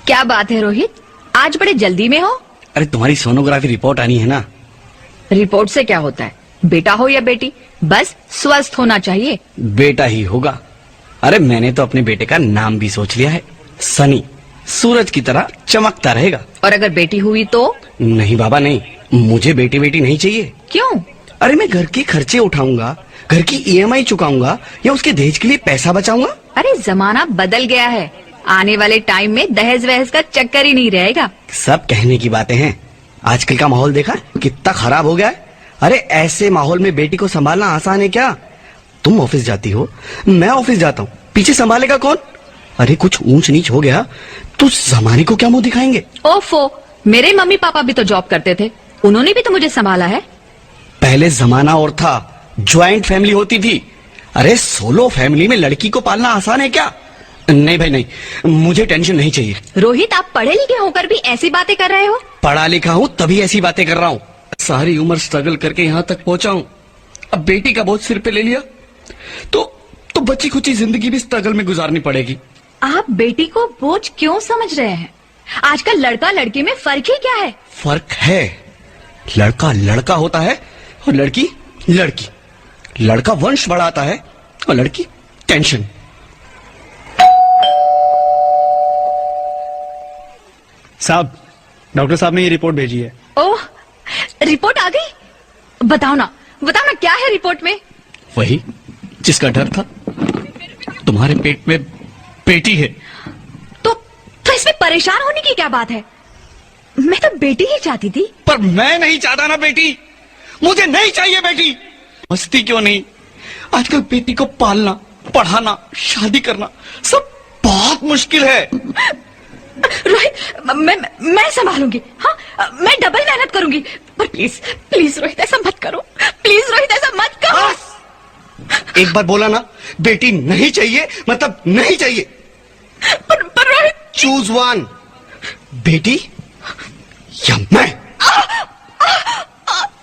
क्या बात है रोहित, आज बड़े जल्दी में हो? अरे तुम्हारी सोनोग्राफी रिपोर्ट आनी है ना। रिपोर्ट से क्या होता है, बेटा हो या बेटी, बस स्वस्थ होना चाहिए। बेटा ही होगा। अरे मैंने तो अपने बेटे का नाम भी सोच लिया है, सनी। सूरज की तरह चमकता रहेगा। और अगर बेटी हुई तो? नहीं बाबा नहीं, मुझे बेटी बेटी नहीं चाहिए। क्यों? अरे मैं घर के खर्चे उठाऊंगा, घर की ईएमआई चुकाऊंगा या उसके दहेज के लिए पैसा बचाऊंगा। अरे जमाना बदल गया है, आने वाले टाइम में दहेज वहेज का चक्कर ही नहीं रहेगा। सब कहने की बातें हैं, आजकल का माहौल देखा कितना खराब हो गया है। अरे ऐसे माहौल में बेटी को संभालना आसान है क्या? तुम ऑफिस जाती हो, मैं ऑफिस जाता हूँ, पीछे संभालेगा कौन? अरे कुछ ऊंच नीच हो गया तो जमाने को क्या मुंह दिखाएंगे? ओफो, मेरे मम्मी पापा भी तो जॉब करते थे, उन्होंने भी तो मुझे संभाला है। पहले जमाना और था, ज्वाइंट फैमिली होती थी। अरे सोलो फैमिली में लड़की को पालना आसान है क्या? नहीं भाई नहीं, मुझे टेंशन नहीं चाहिए। रोहित, आप पढ़े लिखे होकर भी ऐसी बातें कर रहे हो? पढ़ा लिखा हूँ तभी ऐसी बातें कर रहा हूँ। सारी उम्र स्ट्रगल करके यहाँ तक पहुंचा हूँ, अब बेटी का बोझ सिर पे ले लिया तो बची खुची जिंदगी भी स्ट्रगल में गुजारनी पड़ेगी। आप बेटी को बोझ क्यों समझ रहे हैं? आजकल लड़का लड़की में फर्क ही क्या है? फर्क है, लड़का लड़का होता है और लड़की लड़की। लड़का वंश बढ़ाता है और लड़की टेंशन। साहब, डॉक्टर साहब ने ये रिपोर्ट भेजी है। ओह, रिपोर्ट आ गई? बताओ ना क्या है रिपोर्ट में? वही जिसका डर था, तुम्हारे पेट में बेटी है। तो इसमें परेशान होने की क्या बात है? मैं तो बेटी ही चाहती थी। पर मैं नहीं चाहता ना बेटी, मुझे नहीं चाहिए बेटी। मस्ती क्यों नहीं, आजकल बेटी को पालना, पढ़ाना, शादी करना सब बहुत मुश्किल है। रोहित, मैं संभालूंगी। हाँ, मैं डबल मेहनत करूंगी, पर प्लीज प्लीज रोहित ऐसा मत करो। प्लीज रोहित ऐसा मत करो। एक बार बोला ना, बेटी नहीं चाहिए मतलब नहीं चाहिए। पर रोहित, चूज वन, बेटी या मैं।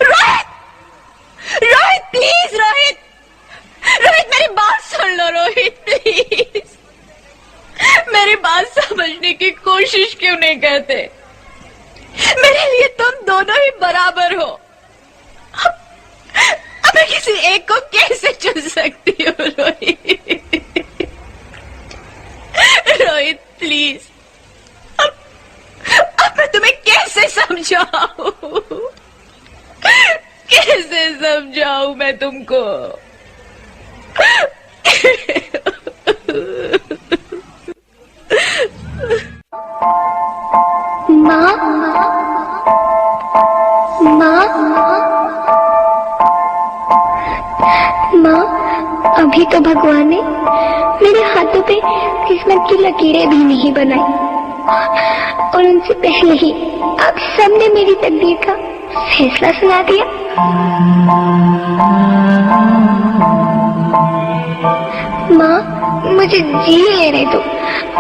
रोहित, रोहित प्लीज, रोहित मेरी बात सुन लो। रोहित प्लीज, मेरी बात समझने की कोशिश क्यों नहीं करते? मेरे लिए तुम दोनों ही बराबर हो। अब मैं किसी एक को कैसे चुन सकती हूँ? रोहित प्लीज, अब मैं तुम्हें कैसे समझाऊं? कैसे समझाऊं मैं तुमको? माँ, अभी तो भगवान ने मेरे हाथों पे किस्मत की लकीरें भी नहीं बनाई, और उनसे पहले ही आप सबने मेरी तकदीर का फैसला सुना दिया। माँ, मुझे जी लेने दो,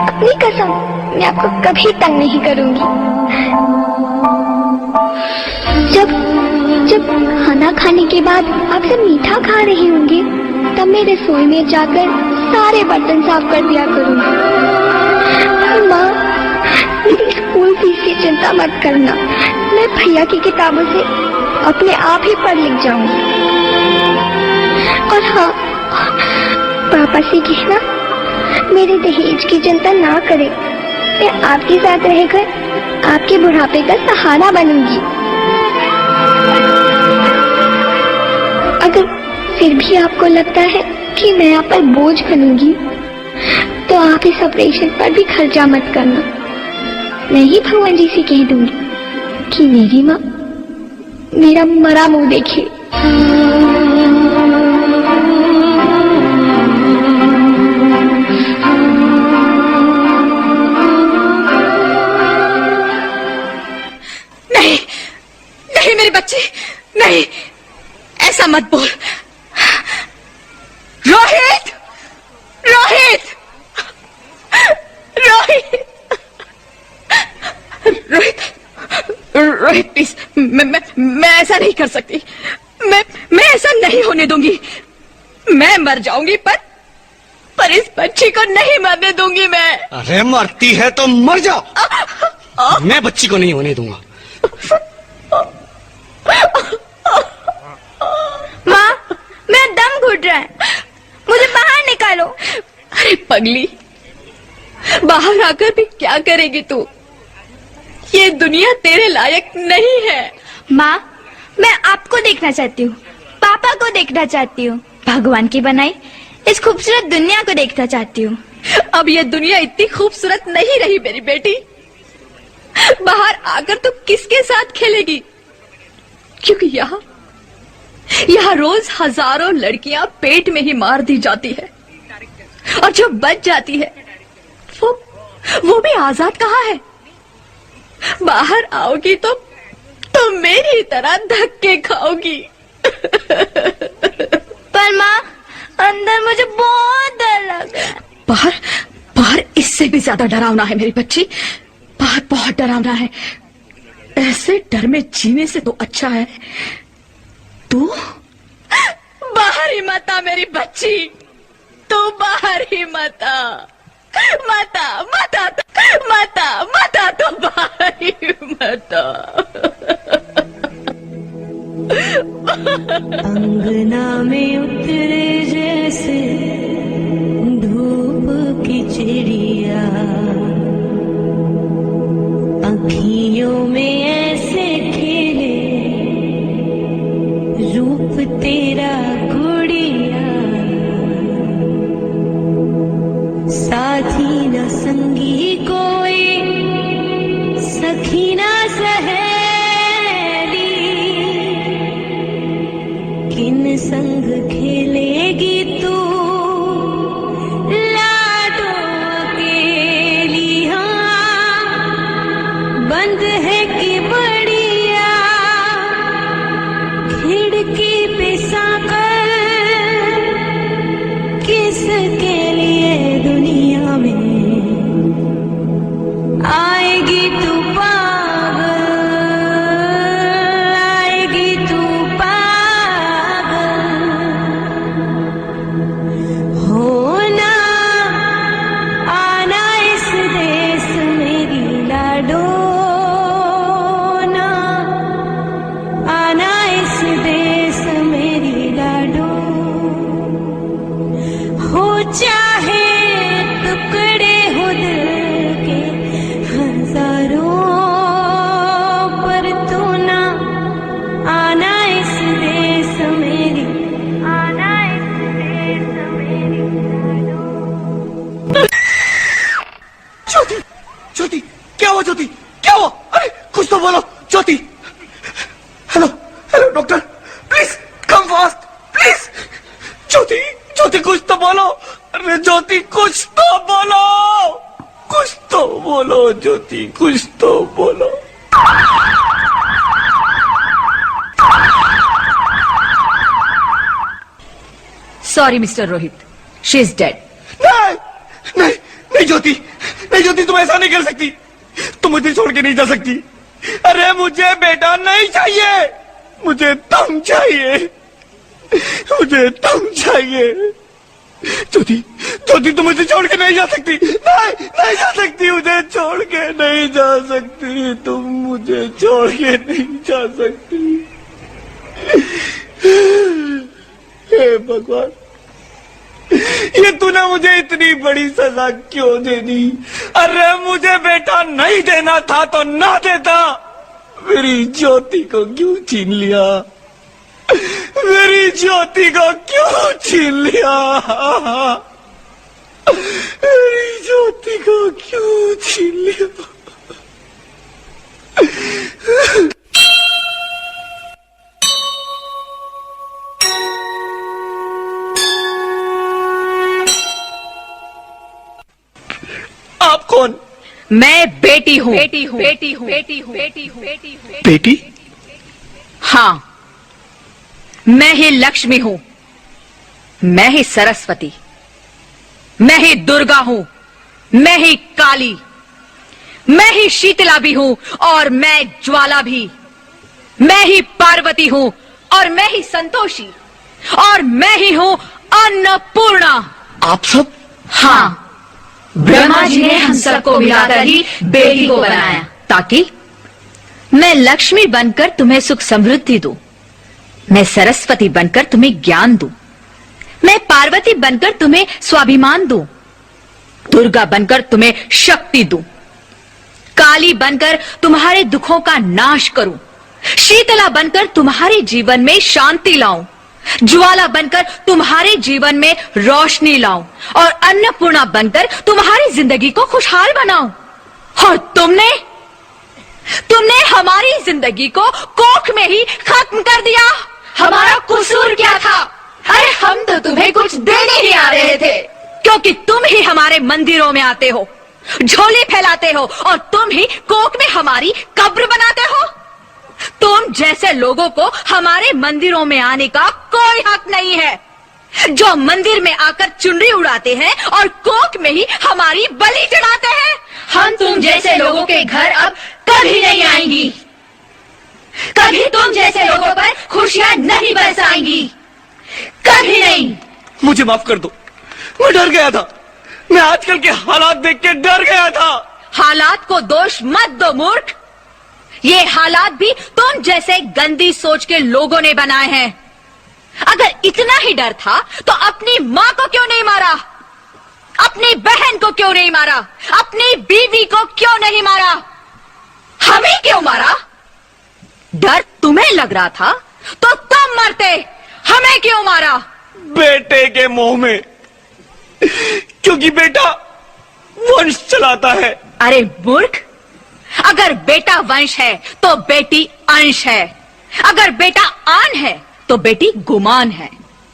अपनी कसम, मैं आपको कभी तंग नहीं करूंगी। जब खाना खाने के बाद आप सब मीठा खा रहे होंगे, तब मैं रसोई में जाकर सारे बर्तन साफ कर दिया करूंगी। माँ, मेरी स्कूल फीस की चिंता मत करना, मैं भैया की किताबों से अपने आप ही पढ़ लिख जाऊंगी। और हाँ, पापा से कहना मेरे दहेज की चिंता ना करे, मैं आपके साथ रहकर आपके बुढ़ापे का सहारा बनूंगी। अगर फिर भी आपको लगता है कि मैं आप पर बोझ बनूंगी, तो आप इस ऑपरेशन पर भी खर्चा मत करना। मैं ही भगवान जी से कह दूंगी कि मेरी माँ मेरा मरा मुंह देखे। नहीं मेरे बच्चे, नहीं, ऐसा मत बोल। रोहित, रोहित, रोहित, रोहित, रोहित प्लीज, मैं ऐसा नहीं कर सकती। मैं ऐसा नहीं होने दूंगी। मैं मर जाऊंगी, पर पर इस बच्ची को नहीं मरने दूंगी मैं। अरे मरती है तो मर जाओ, मैं बच्ची को नहीं होने दूंगा। माँ, मेरा दम घुट रहा है, मुझे बाहर निकालो। अरे पगली, बाहर आकर भी क्या करेगी तू? ये दुनिया तेरे लायक नहीं है। माँ, मैं आपको देखना चाहती हूँ, पापा को देखना चाहती हूँ, भगवान की बनाई इस खूबसूरत दुनिया को देखना चाहती हूँ। अब ये दुनिया इतनी खूबसूरत नहीं रही मेरी बेटी। बाहर आकर तू किसके साथ खेलेगी? क्योंकि यहाँ रोज हजारों लड़कियां पेट में ही मार दी जाती है, और जो बच जाती है वो भी आजाद कहाँ है? बाहर आओगी तो मेरी तरह धक्के खाओगी। पर माँ, अंदर मुझे बहुत डर लग रहा है। बाहर इससे भी ज्यादा डरावना है मेरी बच्ची। बाहर बहुत डरावना है। ऐसे डर में जीने से तो अच्छा है तू बाहर ही मत आ मेरी बच्ची। तू बाहर ही मत आ, मत आ, मत आ, मत आ, मत आ, तो बाहर ही मत आ। अंगना में उतरे जैसे धूप की चिड़िया, अखियों में ऐसे खिले रूप तेरा गुड़िया, साथी न संगी कोई, सखी न सहेली, किन संग खेलेगी तू लाडो अकेली। हाँ, बंद है कि बढ़िया खिड़की पे साकर, किसके लिए दुनिया में आएगी तू पागल, आएगी तू पागल। होना आना इस देश मेरी लाडो, ना आना इस देश मेरी लाडो। हो चाहे टुकड़े हो दिल के हजारों, पर तू ना आना इस देश मेरी, आना इस देश मेरी लाडो। ज्योति, ज्योति, क्या हुआ ज्योति, क्या हुआ? अरे कुछ तो बोलो Jyoti. Hello hello doctor, please come fast please. Jyoti, Jyoti कुछ तो बोलो। अरे ज्योति कुछ तो बोलो, कुछ तो बोलो ज्योति, कुछ तो बोलो। Sorry mister Rohit, she is dead. नहीं नहीं नहीं ज्योति, नहीं ज्योति, तुम ऐसा नहीं कर सकती, तुम मुझे छोड़ के नहीं जा सकती। अरे मुझे बेटा नहीं चाहिए, मुझे तुम चाहिए, मुझे तुम चाहिए। ज्योति, ज्योति तुम मुझे छोड़ के नहीं जा सकती, नहीं नहीं जा सकती, मुझे छोड़ के नहीं जा सकती, तुम मुझे छोड़ के नहीं जा सकती। हे भगवान, ये तूने मुझे इतनी बड़ी सजा क्यों दे दी? अरे मुझे बेटा नहीं देना था तो ना देता, मेरी ज्योति को क्यों छीन लिया? मेरी ज्योति को क्यों छीन लिया? मेरी ज्योति को क्यों छीन लिया? आप कौन? मैं बेटी हूँ, बेटी हूँ, बेटी हूँ, बेटी हूँ, बेटी हूँ, बेटी हूँ। बेटी? हाँ, मैं ही लक्ष्मी हूँ, मैं ही सरस्वती, मैं ही दुर्गा हूँ, मैं ही काली, मैं ही शीतला भी हूँ और मैं ज्वाला भी, मैं ही पार्वती हूँ और मैं ही संतोषी, और मैं ही हूँ अन्नपूर्णा। आप सब हाँ, ब्रह्मा जी ने हम सबको मिलाकर ही बेटी को बनाया, ताकि मैं लक्ष्मी बनकर तुम्हें सुख समृद्धि दूं, मैं सरस्वती बनकर तुम्हें ज्ञान दूं, मैं पार्वती बनकर तुम्हें स्वाभिमान दूं, दुर्गा बनकर तुम्हें शक्ति दूं, काली बनकर तुम्हारे दुखों का नाश करूं, शीतला बनकर तुम्हारे जीवन में शांति लाऊं, ज्वाला बनकर तुम्हारे जीवन में रोशनी लाऊं और अन्नपूर्णा बनकर तुम्हारी जिंदगी को खुशहाल बनाऊं। और तुमने हमारी जिंदगी को कोख में ही खत्म कर दिया। हमारा कसूर क्या था? अरे हम तो तुम्हें कुछ देने ही आ रहे थे, क्योंकि तुम ही हमारे मंदिरों में आते हो, झोली फैलाते हो और तुम ही कोख में हमारी कब्र बनाते हो। तुम जैसे लोगों को हमारे मंदिरों में आने का कोई हक नहीं है, जो मंदिर में आकर चुनरी उड़ाते हैं और कोख में ही हमारी बलि चढ़ाते हैं। हम तुम जैसे लोगों के घर अब कभी नहीं आएंगी, कभी तुम जैसे लोगों पर खुशियां नहीं बरसाएंगी, कभी नहीं। मुझे माफ कर दो, मैं डर गया था, मैं आजकल के हालात देख के डर गया था। हालात को दोष मत दो मूर्ख, ये हालात भी तुम जैसे गंदी सोच के लोगों ने बनाए हैं। अगर इतना ही डर था तो अपनी माँ को क्यों नहीं मारा, अपनी बहन को क्यों नहीं मारा, अपनी बीवी को क्यों नहीं मारा, हमें क्यों मारा? डर तुम्हें लग रहा था तो तुम मरते, हमें क्यों मारा? बेटे के मोह में, क्योंकि बेटा वंश चलाता है। अरे मूर्ख, अगर बेटा वंश है तो बेटी अंश है, अगर बेटा आन है तो बेटी गुमान है,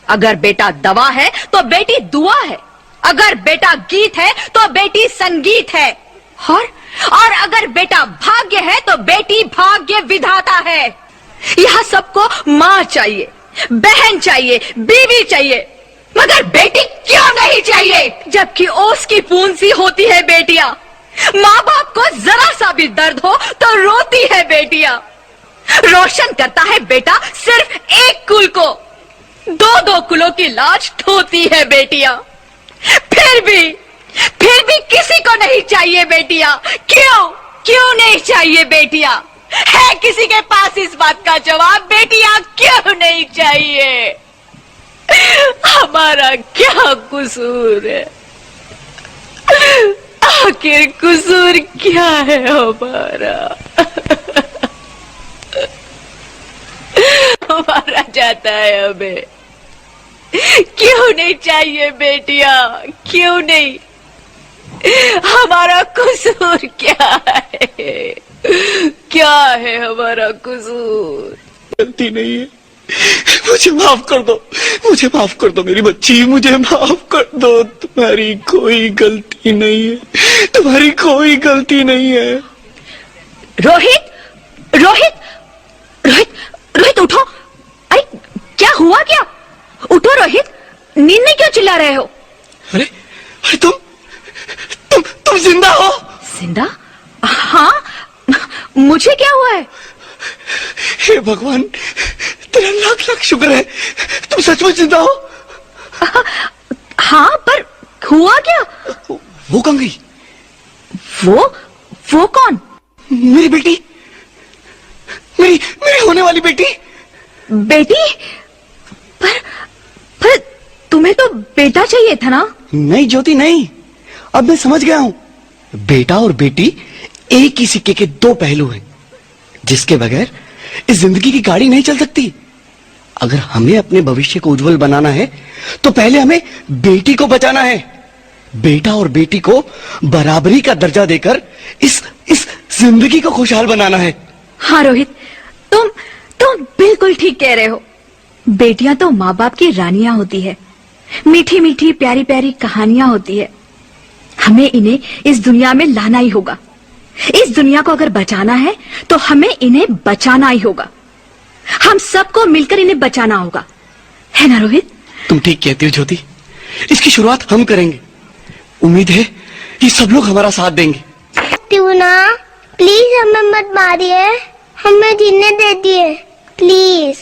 अगर बेटा दवा है तो बेटी दुआ है, अगर बेटा गीत है तो बेटी संगीत है, और अगर बेटा भाग्य है तो बेटी भाग्य विधाता है। यह सबको माँ चाहिए, बहन चाहिए, बीवी चाहिए, मगर बेटी क्यों नहीं चाहिए? जबकि ओस की पूंज सी होती है बेटियां, माँ बाप को जरा सा भी दर्द हो तो रोती है बेटियां। रोशन करता है बेटा सिर्फ एक कुल को, दो दो कुलों की लाज ढोती है बेटियां। फिर भी किसी को नहीं चाहिए बेटियां। क्यों नहीं चाहिए बेटियां? है किसी के पास इस बात का जवाब? बेटियां क्यों नहीं चाहिए? हमारा क्या कसूर है? आखिर कसूर क्या है हमारा? हमारा जाता है हमें। क्यों नहीं चाहिए बेटियां? क्यों नहीं? हमारा कसूर क्या है? क्या है हमारा कसूर? गलती नहीं है, मुझे माफ कर दो, मुझे माफ कर दो मेरी बच्ची, मुझे माफ कर दो। तुम्हारी कोई गलती नहीं है, तुम्हारी कोई गलती नहीं है। रोहित, रोहित, रोहित, रोहित उठो। अरे क्या हुआ क्या? उठो रोहित, नींद में क्यों चिल्ला रहे हो? अरे तुम जिंदा हो? जिंदा? हाँ, मुझे क्या हुआ है? हे भगवान, तेरा लाख लाख शुक्र है, तुम सचमुच जिंदा हो। हाँ, पर हुआ क्या? वो कहाँ गई? वो कौन? मेरी बेटी, मेरी होने वाली बेटी। बेटी? पर तुम्हें तो बेटा चाहिए था ना? नहीं ज्योति नहीं, अब मैं समझ गया हूं। बेटा और बेटी एक ही सिक्के के दो पहलू हैं, जिसके बगैर इस जिंदगी की गाड़ी नहीं चल सकती। अगर हमें अपने भविष्य को उज्जवल बनाना है तो पहले हमें बेटी को बचाना है। बेटा और बेटी को बराबरी का दर्जा देकर इस जिंदगी को खुशहाल बनाना है। हाँ रोहित, तुम बिल्कुल ठीक कह रहे हो। बेटियां तो माँ बाप की रानियां होती है, मीठी मीठी प्यारी प्यारी कहानियां होती है। हमें इन्हें इस दुनिया में लाना ही होगा। इस दुनिया को अगर बचाना है तो हमें इन्हें बचाना ही होगा। हम सबको मिलकर इन्हें बचाना होगा, है ना रोहित? तुम ठीक कहती हो ज्योति, इसकी शुरुआत हम करेंगे। उम्मीद है ये सब लोग हमारा साथ देंगे। ट्यूना, प्लीज हमें मत मारिए, हमें जीने दे दिए प्लीज।